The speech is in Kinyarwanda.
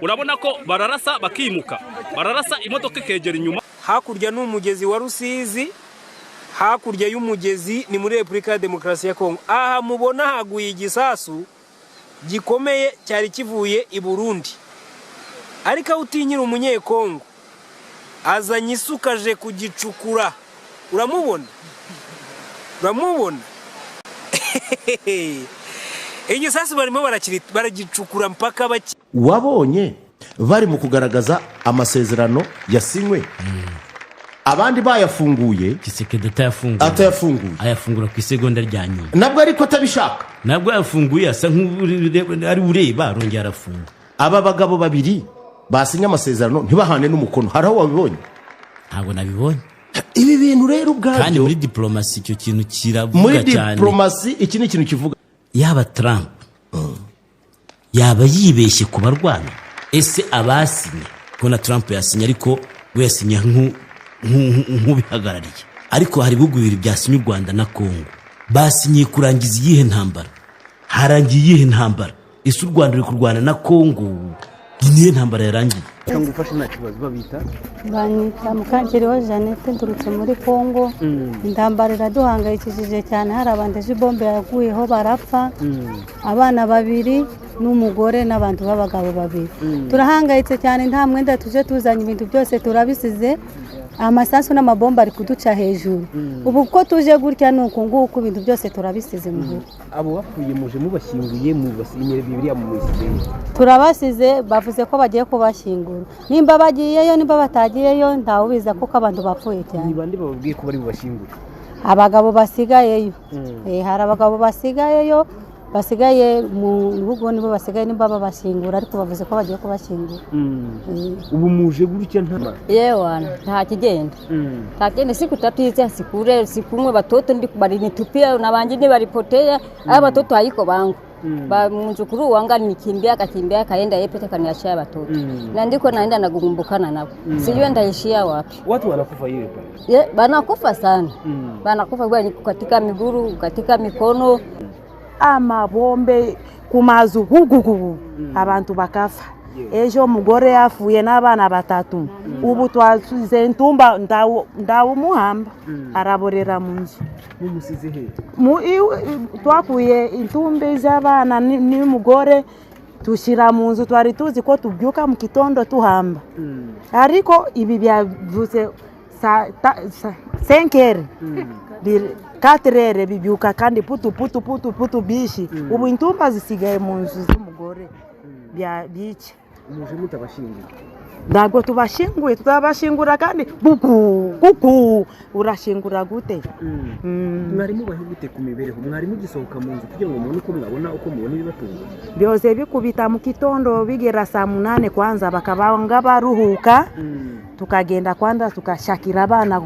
urabona ko bararasa bakimuka, bararasa imodoka ikegera inyuma. Hakurya n'umugezi wa Rusizi, hakurya y'umugezi ni muri Republika ya Demokarasi ya Kongo. Aha mubona haguye igisasu gikomeye cyari kivuye i Burundi, ariko utinyira umunyekongo azanye isukaje kugicukura. Uramubona igisasu barimo baragicukura mpaka baki. Wabonye bari mu kugaragaza amasezerano yasinywe, abandi bayafunguye, Kisekedi atayafunguye ayafungura ku isegonda rya nyuma, nabwo ariko atabishaka, nabwo yafunguye asa nk'uri ureba arongera arafunga. Aba bagabo babiri basinye amasezerano ntibahane n'umukono, haraho wabibonye? Ntabwo nabibonye. Ibi bintu rero ubwabyo, kandi muri diplomasi icyo kintu kiravuga muri cyane. Diplomasi iki ni ikintu kivuga. Yaba Trump yaba yibeshye ku barwana, ese abasinye kona Trump yasinye ariko we yasinye nk'ubihagarariye, ariko hari ibihugu bibiri byasinye u Rwanda na Kongo, basinye kurangiza iyihe ntambara? Harangiye iyihe ntambara? Ese u Rwanda ruri kurwana na Kongo, niye ntambara yarangiye? Cyangwa ufashe nta kibazo babita banyita Mukangiriho Jeannette, ndurutse muri Kongo. Intambara iraduhangayikishije cyane, hari abandeje bombe yaguyeho barapfa, abana babiri n'umugore n'abantu b'abagabo babiri. Turahangayitse cyane, nta mwenda tuje tuzanye, ibintu byose turabisize, amasasu n'amabomba ari kuduca hejuru. Ubu ko tuje gutya nuko nguko ibintu byose turabisize muhira. Abo bapfuye muje mubashyinguye mu basinyere Bibiliya mu Isirayeli? Turabasize, bavuze ko bagiye kubashyingura. Nimba bagiyeyo nimba batagiyeyo ntawe ubiza, kuko abantu bapfuye cyane. Ni bande bababwiye ko bari bubashyingure? Abagabo basigayeyo. Hari abagabo basigayeyo, basigaye mu rugo nibo basigaye, nimba babashyingura, ariko bavuze ko bagiye kubashyingura. Ubu muje gutya ntama yewana nta kigenda, nta kigenda, siku tatiza sikumwe batoto ndi balinitupia na wengine walipotea. Aba watoto haiko bangu ba mjukuru wanga nikimbia kaenda yepete kaniachia watoto, na ndiko naenda nagugumbukana nabo, sijui ndaishia wapi. Watu wanakufa hiyo banakufa sana, banakufa kwa katika miguru, katika mikono, amabombe kumazu hugugugu, abantu bakafa. Ejo mugore yafuye n'abana batatu, ubu twazuze ntumba ndawo muhamba araborera mu nzu. Mumusize he? Twakuye intumbe z'abana n'umugore tushira mu nzu, twari tuzi ko tubyuka mu kitondo tuhamba, ariko ibi byavuze 5 4 bibyuka kandi putu bishi. Ubu intumba zisigaye mu nzu z'umugore bice. Muje mutabashinguye? Ntabwo tubashinguye, tutabashingura kandi kuku urashingura gute? Mwarimu bahigute ku mibereho, mwarimu gisohoka mu nzu kugira ngo umuntu uko mwabona uko mubona ibibatunga? Byose bikubita mu kitondo bigera saa 8 kwanza bakabanga baruhuka, tukagenda kwanza tukashakira abana